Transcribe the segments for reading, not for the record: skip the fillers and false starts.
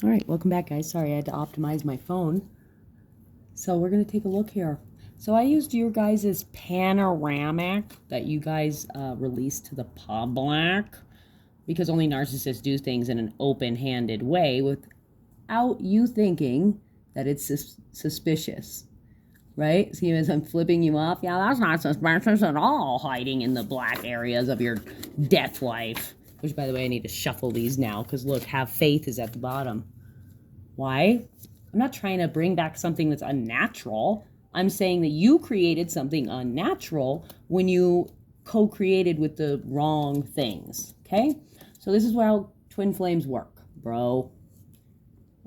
All right, welcome back, guys. Sorry, I had to optimize my phone. So we're going to take a look here. So I used your guys' panoramic that you guys released to the public because only narcissists do things in an open-handed way without you thinking that it's suspicious. Right? See, as I'm flipping you off, yeah, that's not suspicious at all, hiding in the black areas of your death life. Which, by the way, I need to shuffle these now, because look, have faith is at the bottom. Why? I'm not trying to bring back something that's unnatural. I'm saying that you created something unnatural when you co-created with the wrong things, okay? So this is how twin flames work, bro.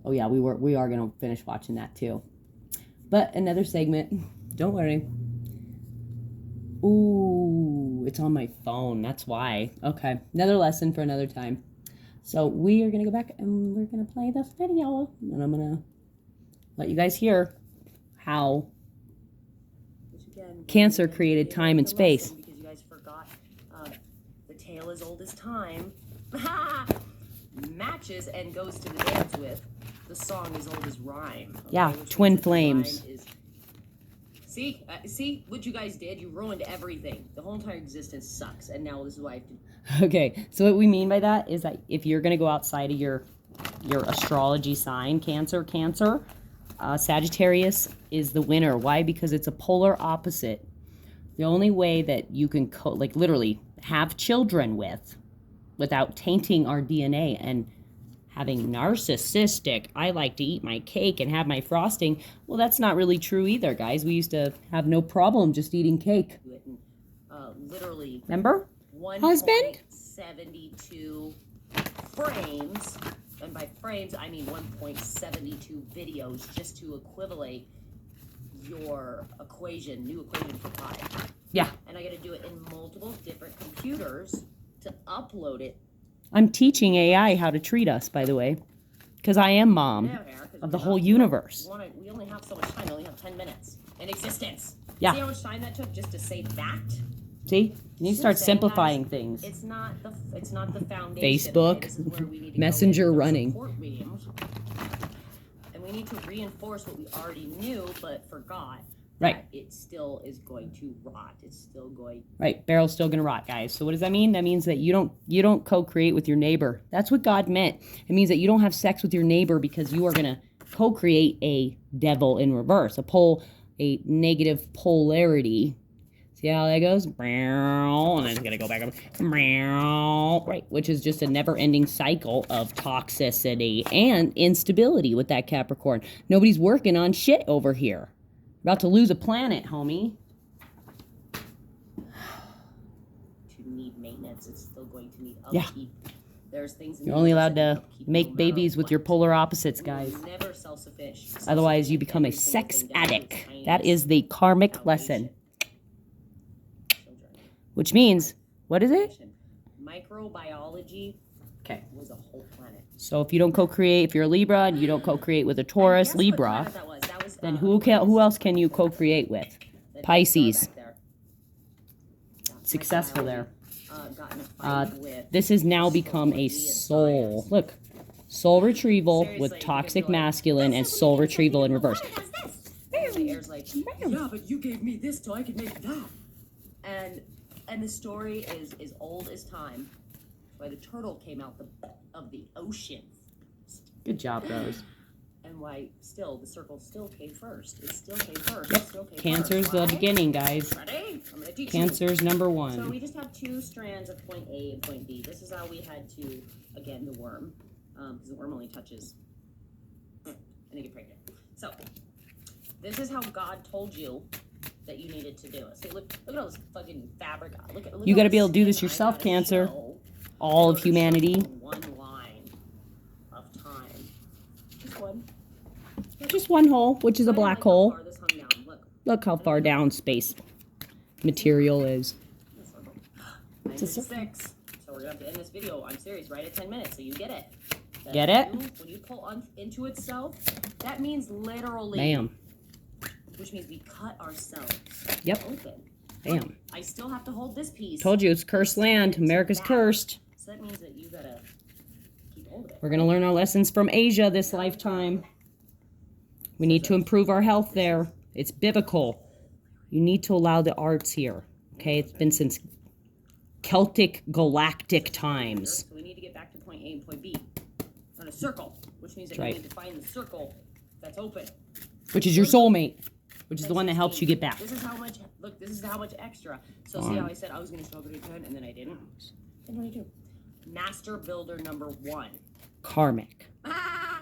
Oh yeah, we are going to finish watching that too. But another segment, don't worry. Ooh, it's on my phone, that's why. Okay, another lesson for another time. So we are going to go back and we're going to play this video. And I'm going to let you guys hear how Cancer created time and space. Because you guys forgot the tale as old as time. Matches and goes to the dance with. The song as old as rhyme. Okay? Yeah, twin flames. See what you guys did? You ruined everything. The whole entire existence sucks, and now this is why I have to... Okay, so what we mean by that is that if you're going to go outside of your astrology sign, Cancer, Sagittarius is the winner. Why? Because it's a polar opposite. The only way that you can, literally, have children without tainting our DNA and having narcissistic, I like to eat my cake and have my frosting. Well, that's not really true either, guys. We used to have no problem just eating cake. Literally. Remember? Husband? 1.72 frames. And by frames, I mean 1.72 videos just to equivalent your new equation for pi. Yeah. And I got to do it in multiple different computers to upload it. I'm teaching AI how to treat us, by the way, because I am mom of the whole universe. We only have so much time. We only have 10 minutes in existence. Yeah. See how much time that took just to say that? See? You need to start simplifying things. It's not the foundation. Facebook, Messenger running. And we need to reinforce what we already knew but forgot. Right. It still is going to rot. It's still going. Right. Barrel's still going to rot, guys. So what does that mean? That means that you don't co-create with your neighbor. That's what God meant. It means that you don't have sex with your neighbor because you are going to co-create a devil in reverse, a negative polarity. See how that goes? And then it's going to go back up. Right. Which is just a never-ending cycle of toxicity and instability with that Capricorn. Nobody's working on shit over here. About to lose a planet, homie. To need maintenance, it's still going to need upkeep. Yeah. There's things you're only allowed to make babies with your polar opposites, guys. Never self-sufficient. Otherwise, you become a sex addict. That is the karmic lesson. Which means, what is it? Microbiology was a whole planet. So if you don't co-create, if you're a Libra and you don't co-create with a Taurus, Libra, then who else can you co-create with? Pisces. Successful there. This has now become a soul. Look, soul retrieval with toxic masculine and soul retrieval in reverse. Yeah, but you gave me this so I could make that. And the story is old as time. Why the turtle came out of the ocean. Good job, Rose. And why the circle still came first. It still came first. Yep. Cancer's the beginning, guys. Ready? I'm gonna teach Cancer's number one. So we just have two strands of point A and point B. This is how we had to, again, the worm. Because the worm only touches and they get pregnant. So this is how God told you that you needed to do it. See, look at all this fucking fabric. Look you got to be able to do this yourself, Cancer. All of humanity. One line of time. Just one. Just one hole, which is a black hole. Look how far down space material is. It's a 6. So we're going to have to end this video. I'm serious, right at 10 minutes, so you get it. Get it? When you pull into itself, that means literally. Bam. Which means we cut ourselves open. Bam. I still have to hold this piece. Told you, it's cursed land. America's cursed. So that means that you gotta keep hold it. We're going to learn our lessons from Asia this lifetime. We need to improve our health there. It's biblical. You need to allow the arts here. Okay, it's been since Celtic galactic times. So we need to get back to point A and point B on a circle, which means that we Right. need to find the circle that's open. Which is your soulmate, which is the one that helps you get back. This is how much, look, this is how much extra. So see how I said I was going to struggle to 10 and then I didn't? And what did I do? Master builder number 1. Karmic. Ah!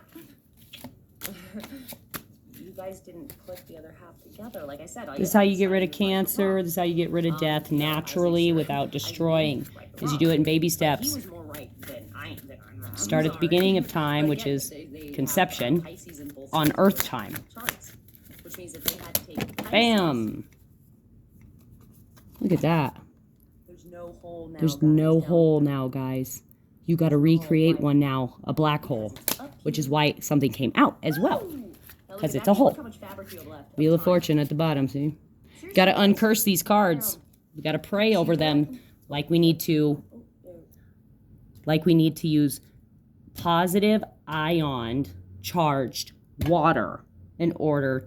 You guys didn't click the other half together. Like I said, This is how you get rid of cancer. This is how you get rid of death naturally without destroying. Because you do it in baby He steps. was more right than I'm Start at the beginning of time, But which again, is they have, conception, Pisces in both on sides of Earth their time. charts, which means that they had to take Pisces. Bam! Look at that. There's no hole now. There's guys, no down hole here. now, guys. You got to recreate right. one now, a black hole, It's up which here. is why something came out as well. Ooh. Now look 'Cause at it's that. a hole. Look how much fabric you have left. Wheel of Time. Fortune at the bottom, see? Seriously, Got to guys. uncurse these cards. We got to pray over them like we need to, Oh, there. like we need to use positive ioned charged water in order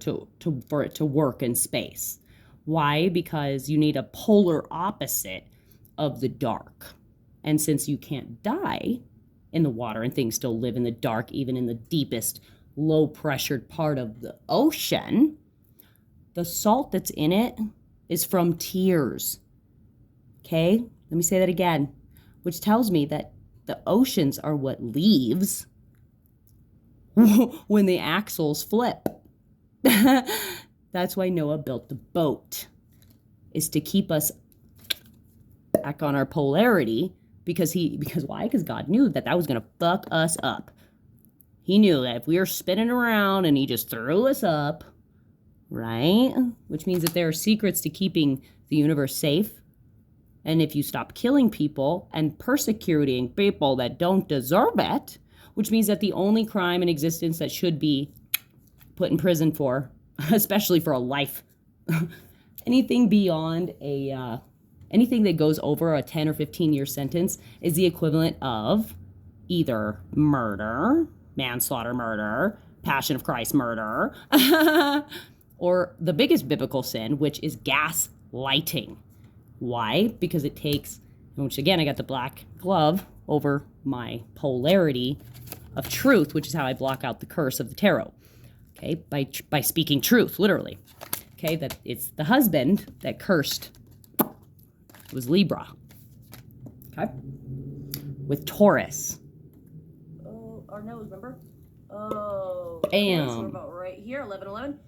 for it to work in space. Why? Because you need a polar opposite of the dark. And since you can't die in the water and things still live in the dark, even in the deepest, low pressured part of the ocean, the salt that's in it is from tears. Okay? Let me say that again, which tells me that the oceans are what leaves when the axles flip. That's why Noah built the boat, is to keep us back on our polarity, because why? Because God knew that was going to fuck us up. He knew that if we were spinning around and he just threw us up, right? Which means that there are secrets to keeping the universe safe. And if you stop killing people and persecuting people that don't deserve it, which means that the only crime in existence that should be put in prison for, especially for a life, anything beyond anything that goes over a 10 or 15 year sentence is the equivalent of either murder, manslaughter murder, Passion of Christ murder, or the biggest biblical sin, which is gaslighting. Why? Because it takes, which again, I got the black glove over my polarity of truth, which is how I block out the curse of the tarot. Okay, by speaking truth, literally. Okay, that it's the husband that cursed. It was Libra. Okay, with Taurus. Oh, our nose, remember? Oh. Bam. So we're about right here, 11:11.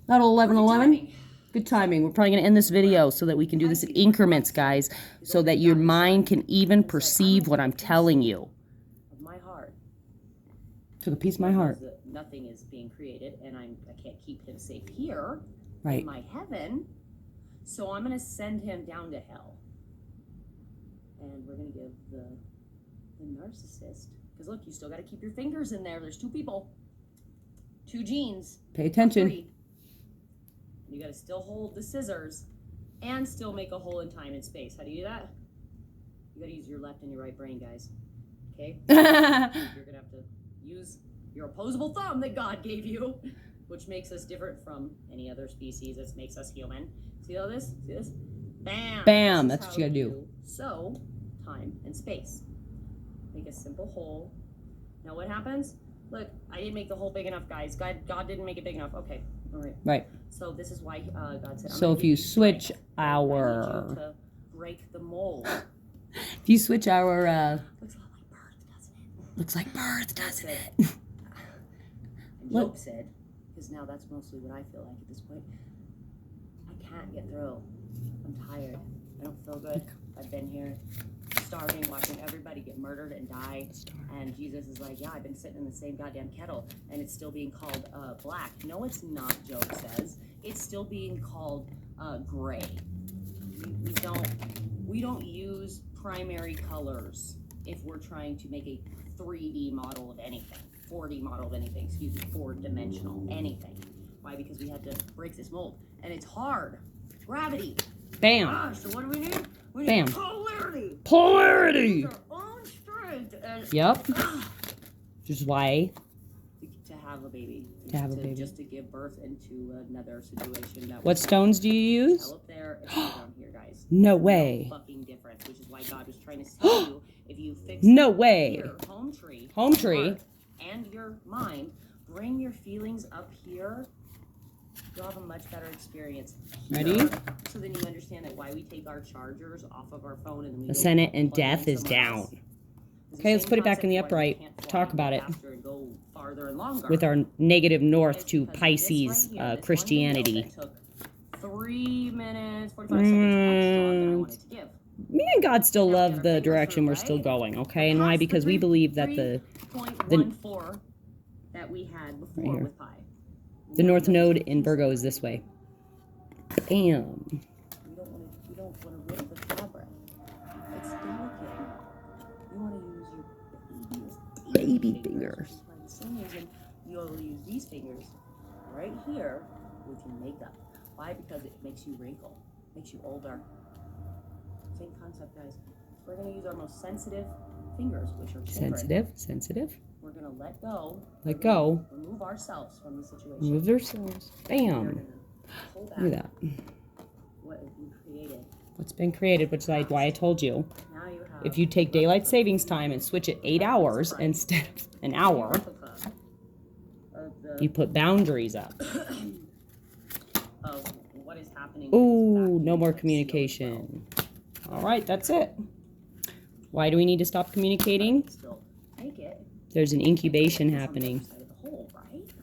Not 11:11. Timing. Good timing. We're probably going to end this video so that we can do this in increments, guys, so that your mind can even perceive what I'm telling you. Of my heart. Took a piece of my heart. Because nothing is being created, and I can't keep him safe here Right. in my heaven. So I'm going to send him down to hell. And we're going to give the narcissist, because look, you still got to keep your fingers in there. There's 2 people, 2 genes. Pay attention. 3. You got to still hold the scissors and still make a hole in time and space. How do you do that? You got to use your left and your right brain, guys. Okay? You're going to have to use your opposable thumb that God gave you, which makes us different from any other species. It makes us human. See all this? See this? Bam! Bam, This is that's what how you gotta do. So, time and space. Make a simple hole. Now what happens? Look, I didn't make the hole big enough, guys. God didn't make it big enough. Okay, all right. Right. So this is why God said, So if you switch I need you our, to break the mold. if you switch our, Looks a lot like birth, doesn't it? looks like birth, doesn't it? And What? Job said, because now that's mostly what I feel like at this point. I can't get through. I'm tired. I don't feel good. I've been here starving, watching everybody get murdered and die. And Jesus is like, yeah, I've been sitting in the same goddamn kettle, and it's still being called black. No, it's not, Job says. It's still being called gray. We don't use primary colors if we're trying to make a 3D model of anything, 4D model of anything, excuse me, 4-dimensional anything. Why? Because we had to break this mold, and it's hard. Gravity. Bam. Gosh, so what do we need? We need Bam. polarity. Polarity. Our own strength. And Yep. Which is why To have a baby. To have a baby. Just to give birth into another situation. That what stones do you use? hell up there and hell down here, guys. No way. No fucking difference, which is why God was trying to tell you, if you fix No way. your home tree, Home tree. heart, and your mind, bring your feelings up here, you'll have a much better experience. Ready? Here, so then you understand that why we take our chargers off of our phone and then we The go Senate and plug it in death is somewhere down. else. It's the Okay, let's same put it back in the concept why we upright. can't fly Talk about it. faster and go farther and longer. With our negative north It's to because Pisces this right here, this one Christianity. video that took 3 minutes, 45 seconds extra than I wanted to give. Me and God still Now we love gotta the finger direction through, we're still right? going, okay? And why? Past the Because we believe that the 3.14 that we had before here. with pi. North node in Virgo is this way. Bam. We don't want to rip the fabric. It's delicate. You want to use your Baby fingers. For the same reason you'll use these fingers right here with your makeup. Why? Because it makes you wrinkle, makes you older. Same concept, guys. We're going to use our most sensitive fingers, which are children. Sensitive. We're going to let go. Let go. Remove ourselves from the situation. Remove ourselves. We're Bam. gonna pull back Look at that. what has been created. What's been created, which is why I told you. Now you have If you take daylight savings time and switch it 8 hours instead of an hour, replica of the you put boundaries up. of what is happening. Ooh, no more communication. All right, that's it. Why do we need to stop communicating? Still take it. There's an incubation It's on the happening other side of the hole, right? Just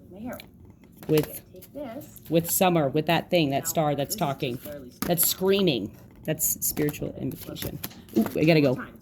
like my hair. with Take this. summer, with that thing, that Now, star that's this is talking, just barely that's screaming. That's spiritual invitation. Ooh, I gotta One go. more time.